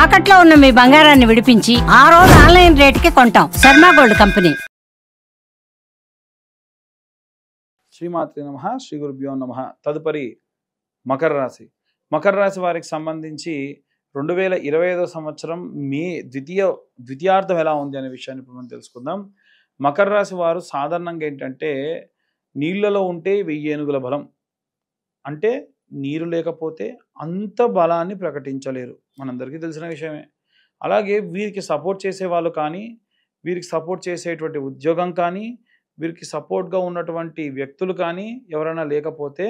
తాకట్లో ఉన్న మీ బంగారాన్ని విడిపించి ఆ రోజు ఆన్లైన్ రేటుకి కొంటాం. Sharma gold company. శ్రీమాత్రే నమః. శ్రీ గురుభ్యో నమః. తదుపరి మకర రాశి. మకర రాశి వారికి సంబంధించి 2025 సంవత్సరం మే ద్వితీయార్థం ఎలా ఉంది అనే విషయాన్ని ఇప్పుడు మనం తెలుసుకుందాం. మకర రాశి వారు సాధారణంగా ఏంటంటే నీళ్లలో ఉంటే 1000 ఏనుగుల బలం. అంటే నీరు లేకపోతే అంత బలాన్ని ప్రకటించలేరు, మనందరికీ తెలిసిన విషయమే. అలాగే వీరికి సపోర్ట్ చేసేవాళ్ళు కానీ, వీరికి సపోర్ట్ చేసేటువంటి ఉద్యోగం కానీ, వీరికి సపోర్ట్గా ఉన్నటువంటి వ్యక్తులు కానీ ఎవరైనా లేకపోతే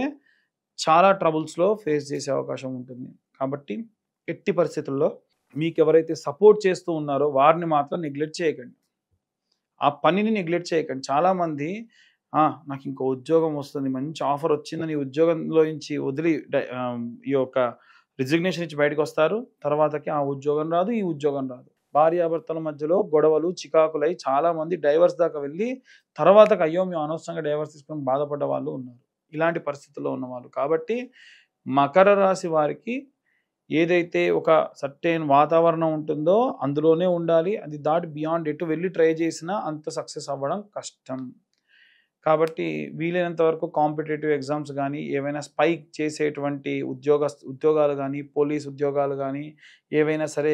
చాలా ట్రబుల్స్లో ఫేస్ చేసే అవకాశం ఉంటుంది. కాబట్టి ఎట్టి పరిస్థితుల్లో మీకు ఎవరైతే సపోర్ట్ చేస్తూ ఉన్నారో వారిని మాత్రం నెగ్లెక్ట్ చేయకండి, ఆ పనిని నెగ్లెక్ట్ చేయకండి. చాలామంది నాకు ఇంకో ఉద్యోగం వస్తుంది, మంచి ఆఫర్ వచ్చిందని ఉద్యోగంలో నుంచి వదిలి ఈ యొక్క రిజిగ్నేషన్ ఇచ్చి బయటకు వస్తారు. తర్వాతకి ఆ ఉద్యోగం రాదు, ఈ ఉద్యోగం రాదు. భార్యాభర్తల మధ్యలో గొడవలు చికాకులై చాలామంది డైవర్స్ దాకా వెళ్ళి తర్వాతకి అయ్యో మేము అనవసరంగా డైవర్స్ తీసుకొని బాధపడ్డ వాళ్ళు ఉన్నారు, ఇలాంటి పరిస్థితుల్లో ఉన్నవాళ్ళు. కాబట్టి మకర రాశి వారికి ఏదైతే ఒక సర్టెన్ వాతావరణం ఉంటుందో అందులోనే ఉండాలి. అది దాటి బియాండ్ ఎటు వెళ్ళి ట్రై చేసినా అంత సక్సెస్ అవ్వడం కష్టం. కాబట్టి వీలైనంత వరకు కాంపిటేటివ్ ఎగ్జామ్స్ కానీ, ఏవైనా స్పైక్ చేసేటువంటి ఉద్యోగాలు కానీ, పోలీస్ ఉద్యోగాలు కానీ, ఏవైనా సరే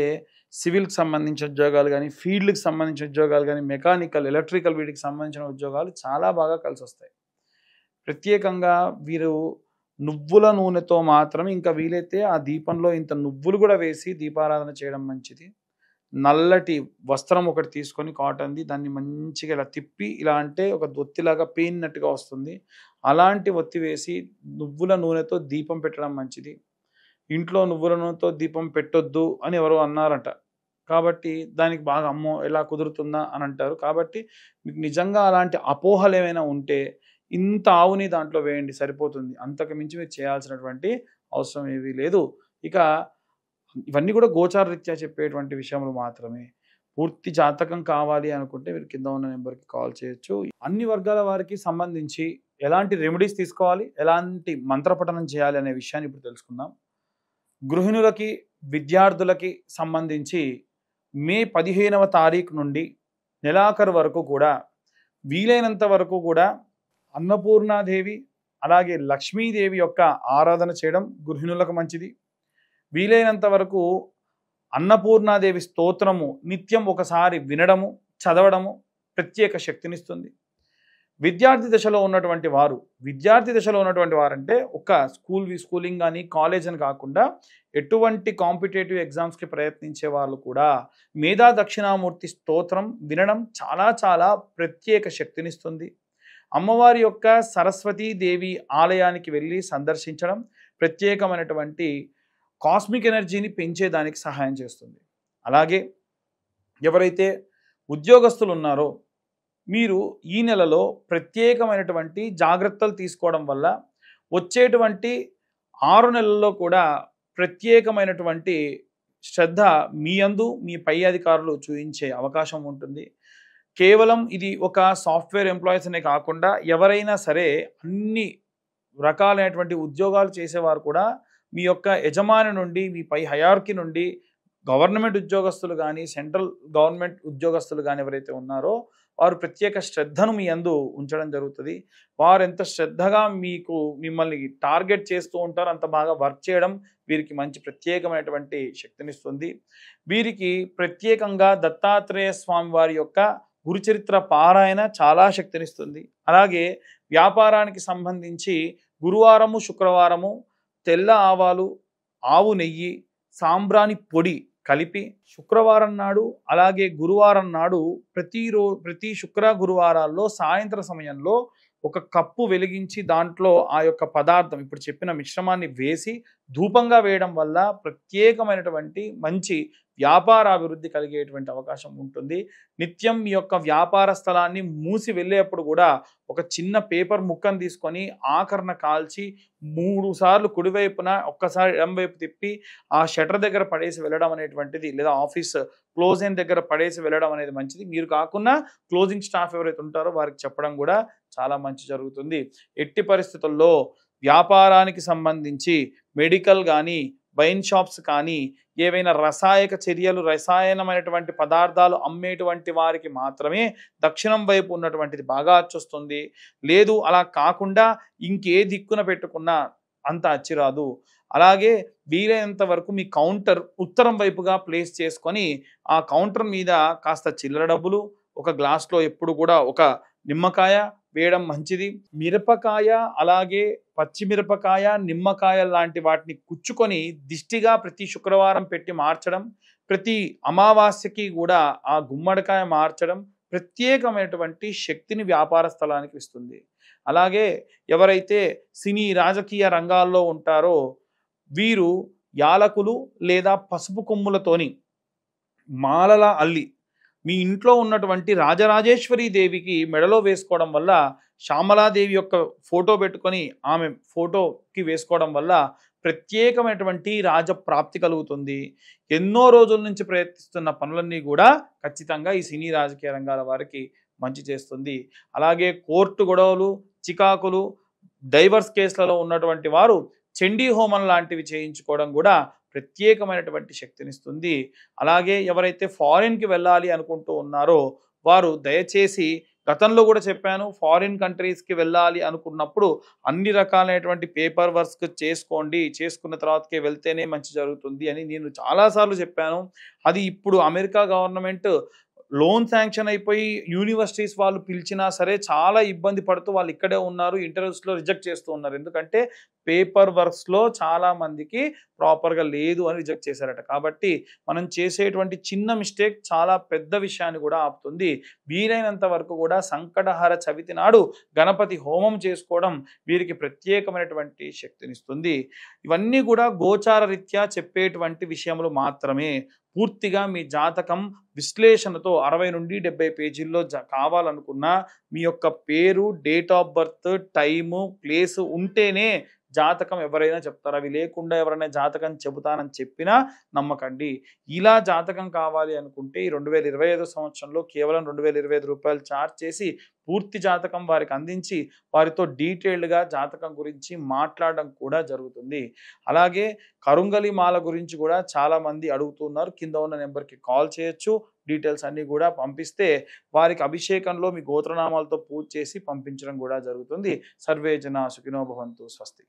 సివిల్కి సంబంధించిన ఉద్యోగాలు కానీ, ఫీల్డ్కి సంబంధించిన ఉద్యోగాలు కానీ, మెకానికల్, ఎలక్ట్రికల్ వీటికి సంబంధించిన ఉద్యోగాలు చాలా బాగా కలిసి వస్తాయి. ప్రత్యేకంగా వీరు నువ్వుల నూనెతో మాత్రం, ఇంకా వీలైతే ఆ దీపంలో ఇంత నువ్వులు కూడా వేసి దీపారాధన చేయడం మంచిది. నల్లటి వస్త్రం ఒకటి తీసుకొని కాటన్ది, దాన్ని మంచిగా ఇలా తిప్పి ఇలా అంటే ఒక ఒత్తిలాగా పేనినట్టుగా వస్తుంది. అలాంటి ఒత్తి వేసి నువ్వుల నూనెతో దీపం పెట్టడం మంచిది. ఇంట్లో నువ్వుల నూనెతో దీపం పెట్టొద్దు అని ఎవరో అన్నారట. కాబట్టి దానికి బాగా అమ్మో ఎలా కుదురుతుందా అని అంటారు. కాబట్టి మీకు నిజంగా అలాంటి అపోహలు ఏమైనా ఉంటే ఇంత ఆవుని దాంట్లో వేయండి, సరిపోతుంది. అంతకు మించి మీరు చేయాల్సినటువంటి అవసరం ఏమీ లేదు. ఇక ఇవన్నీ కూడా గోచార రీత్యా చెప్పేటువంటి విషయములు మాత్రమే. పూర్తి జాతకం కావాలి అనుకుంటే మీరు కింద ఉన్న నెంబర్కి కాల్ చేయొచ్చు. అన్ని వర్గాల వారికి సంబంధించి ఎలాంటి రెమెడీస్ తీసుకోవాలి, ఎలాంటి మంత్రపఠనం చేయాలి అనే విషయాన్ని ఇప్పుడు తెలుసుకుందాం. గృహిణులకి, విద్యార్థులకి సంబంధించి మే 15వ తారీఖు నుండి నెలాఖరు వరకు కూడా వీలైనంత వరకు కూడా అన్నపూర్ణాదేవి అలాగే లక్ష్మీదేవి యొక్క ఆరాధన చేయడం గృహిణులకు మంచిది. వీలైనంత వరకు అన్నపూర్ణాదేవి స్తోత్రము నిత్యం ఒకసారి వినడము, చదవడము ప్రత్యేక శక్తినిస్తుంది. విద్యార్థి దశలో ఉన్నటువంటి వారంటే ఒక స్కూలింగ్ కానీ కాలేజ్ అని కాకుండా ఎటువంటి కాంపిటేటివ్ ఎగ్జామ్స్కి ప్రయత్నించే వాళ్ళు కూడా మేధా దక్షిణామూర్తి స్తోత్రం వినడం చాలా చాలా ప్రత్యేక శక్తినిస్తుంది. అమ్మవారి యొక్క సరస్వతీదేవి ఆలయానికి వెళ్ళి సందర్శించడం ప్రత్యేకమైనటువంటి కాస్మిక్ ఎనర్జీని పెంచేదానికి సహాయం చేస్తుంది. అలాగే ఎవరైతే ఉద్యోగస్తులు ఉన్నారో మీరు ఈ నెలలో ప్రత్యేకమైనటువంటి జాగ్రత్తలు తీసుకోవడం వల్ల వచ్చేటువంటి 6 నెలల్లో కూడా ప్రత్యేకమైనటువంటి శ్రద్ధ మీ యందు మీ పై అధికారులు చూపించే అవకాశం ఉంటుంది. కేవలం ఇది ఒక సాఫ్ట్వేర్ ఎంప్లాయీస్ అనే కాకుండా ఎవరైనా సరే అన్ని రకాలైనటువంటి ఉద్యోగాలు చేసేవారు కూడా మీ యొక్క యజమాని నుండి, మీ పై హయార్కీ నుండి గవర్నమెంట్ ఉద్యోగస్తులు కానీ, సెంట్రల్ గవర్నమెంట్ ఉద్యోగస్తులు కానీ ఎవరైతే ఉన్నారో వారు ప్రత్యేక శ్రద్ధను మీ యందు ఉంచడం జరుగుతుంది. వారు ఎంత శ్రద్ధగా మిమ్మల్ని టార్గెట్ చేస్తూ ఉంటారో అంత బాగా వర్క్ చేయడం వీరికి మంచి ప్రత్యేకమైనటువంటి శక్తినిస్తుంది. వీరికి ప్రత్యేకంగా దత్తాత్రేయ స్వామి వారి యొక్క గురుచరిత్ర పారాయణ చాలా శక్తినిస్తుంది. అలాగే వ్యాపారానికి సంబంధించి గురువారము, శుక్రవారము తెల్ల ఆవాలు, ఆవు నెయ్యి, సాంబ్రాణి పొడి కలిపి శుక్రవారం నాడు అలాగే గురువారం నాడు ప్రతి శుక్ర గురువారాల్లో సాయంత్రం సమయంలో ఒక కప్పు వెలిగించి దాంట్లో ఆ యొక్క పదార్థం ఇప్పుడు చెప్పిన మిశ్రమాన్ని వేసి ధూపంగా వేయడం వల్ల ప్రత్యేకమైనటువంటి మంచి వ్యాపార అభివృద్ధి కలిగేటువంటి అవకాశం ఉంటుంది. నిత్యం మీ యొక్క వ్యాపార స్థలాన్ని మూసి వెళ్ళేప్పుడు కూడా ఒక చిన్న పేపర్ ముక్కను తీసుకొని ఆకరణ కాల్చి 3 సార్లు కుడివైపున ఒక్కసారి ఎడంవైపు తిప్పి ఆ షటర్ దగ్గర పడేసి వెళ్ళడం అనేటువంటిది, లేదా ఆఫీస్ క్లోజింగ్ దగ్గర పడేసి వెళ్ళడం అనేది మంచిది. మీరు కాకుండా క్లోజింగ్ స్టాఫ్ ఎవరైతే ఉంటారో వారికి చెప్పడం కూడా చాలా మంచి జరుగుతుంది. ఎట్టి పరిస్థితుల్లో వ్యాపారానికి సంబంధించి మెడికల్ కానీ వైన్ షాప్స్ కానీ ఏవైనా రసాయక చర్యలు రసాయనమైనటువంటి పదార్థాలు అమ్మేటువంటి వారికి మాత్రమే దక్షిణం వైపు ఉన్నటువంటిది బాగా అచ్చొస్తుంది. లేదు అలా కాకుండా ఇంకే దిక్కున పెట్టుకున్నా అంత అచ్చిరాదు. అలాగే వీలైనంత వరకు మీ కౌంటర్ ఉత్తరం వైపుగా ప్లేస్ చేసుకొని ఆ కౌంటర్ మీద కాస్త చిల్లర డబ్బులు, ఒక గ్లాస్లో ఎప్పుడు కూడా ఒక నిమ్మకాయ వేయడం మంచిది. మిరపకాయ అలాగే పచ్చిమిరపకాయ, నిమ్మకాయ లాంటి వాటిని కుచ్చుకొని దిష్టిగా ప్రతి శుక్రవారం పెట్టి మార్చడం, ప్రతి అమావాస్యకి కూడా ఆ గుమ్మడికాయ మార్చడం ప్రత్యేకమైనటువంటి శక్తిని వ్యాపార స్థలానికి ఇస్తుంది. అలాగే ఎవరైతే సినీ రాజకీయ రంగాల్లో ఉంటారో వీరు యాలకులు లేదా పసుపు కొమ్ములతోని మాలలా అల్లి మీ ఇంట్లో ఉన్నటువంటి రాజరాజేశ్వరి దేవికి మెడలో వేసుకోవడం వల్ల, శ్యామలాదేవి యొక్క ఫోటో పెట్టుకొని ఆమె ఫోటోకి వేసుకోవడం వల్ల ప్రత్యేకమైనటువంటి రాజప్రాప్తి కలుగుతుంది. ఎన్నో రోజుల నుంచి ప్రయత్నిస్తున్న పనులన్నీ కూడా ఖచ్చితంగా ఈ సినీ రాజకీయ రంగాల వారికి మంచి చేస్తుంది. అలాగే కోర్టు గొడవలు, చికాకులు, డైవర్స్ కేసులలో ఉన్నటువంటి వారు చండీ హోమం లాంటివి చేయించుకోవడం కూడా ప్రత్యేకమైనటువంటి శక్తినిస్తుంది. అలాగే ఎవరైతే ఫారిన్కి వెళ్ళాలి అనుకుంటూ ఉన్నారో వారు దయచేసి, గతంలో కూడా చెప్పాను, ఫారిన్ కంట్రీస్కి వెళ్ళాలి అనుకున్నప్పుడు అన్ని రకాలైనటువంటి పేపర్ వర్క్స్ చేసుకోండి, చేసుకున్న తర్వాతకే వెళ్తేనే మంచి జరుగుతుంది అని నేను చాలాసార్లు చెప్పాను. అది ఇప్పుడు అమెరికా గవర్నమెంట్ లోన్ శాంక్షన్ అయిపోయి యూనివర్సిటీస్ వాళ్ళు పిలిచినా సరే చాలా ఇబ్బంది పడుతూ వాళ్ళు ఇక్కడే ఉన్నారు, ఇంటర్వ్యూస్లో రిజెక్ట్ చేస్తూ ఉన్నారు. ఎందుకంటే పేపర్ వర్క్స్లో చాలా మందికి ప్రాపర్గా లేదు అని రిజెక్ట్ చేశారట. కాబట్టి మనం చేసేటువంటి చిన్న మిస్టేక్ చాలా పెద్ద విషయాన్ని కూడా ఆపుతుంది. వీలైనంత వరకు కూడా సంకటహర చవితి నాడు గణపతి హోమం చేసుకోవడం వీరికి ప్రత్యేకమైనటువంటి శక్తినిస్తుంది. ఇవన్నీ కూడా గోచార రీత్యా చెప్పేటువంటి విషయములు మాత్రమే. పూర్తిగా మీ జాతకం విశ్లేషణతో 60 నుండి 70 పేజీల్లో కావాలనుకున్నా మీ యొక్క పేరు, date of birth, time, place ఉంటేనే జాతకం ఎవరైనా చెప్తారు. అవి లేకుండా ఎవరైనా జాతకం చెబుతానని చెప్పినా నమ్మకండి. ఇలా జాతకం కావాలి అనుకుంటే ఈ 2025 సంవత్సరంలో కేవలం 2025 రూపాయలు ఛార్జ్ చేసి పూర్తి జాతకం వారికి అందించి వారితో డీటెయిల్డ్గా జాతకం గురించి మాట్లాడడం కూడా జరుగుతుంది. అలాగే కరుంగలి మాల గురించి కూడా చాలామంది అడుగుతున్నారు. కింద ఉన్న నెంబర్కి కాల్ చేయొచ్చు. డీటెయిల్స్ అన్నీ కూడా పంపిస్తే వారికి అభిషేకంలో మీ గోత్రనామాలతో పూజ చేసి పంపించడం కూడా జరుగుతుంది. సర్వే జనా సుఖినో భవంతు. స్వస్తి.